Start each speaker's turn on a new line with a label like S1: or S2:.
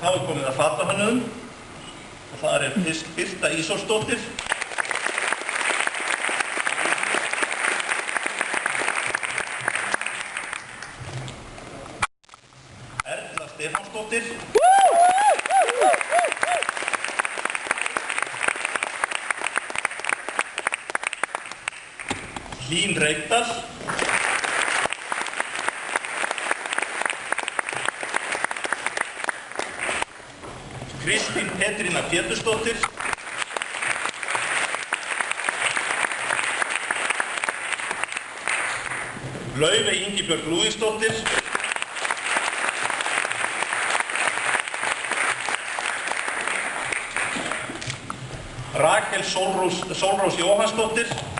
S1: Þá komið að fatahönnuðum og þar Birta Ísólfsdóttir. Erla Stefánsdóttir. Hlín Reykdal. Kristín Petrína Pétursdóttir. Laufey Ingibjörg Lúðvíksdóttir. Rakel Sólrós Jóhannsdóttir.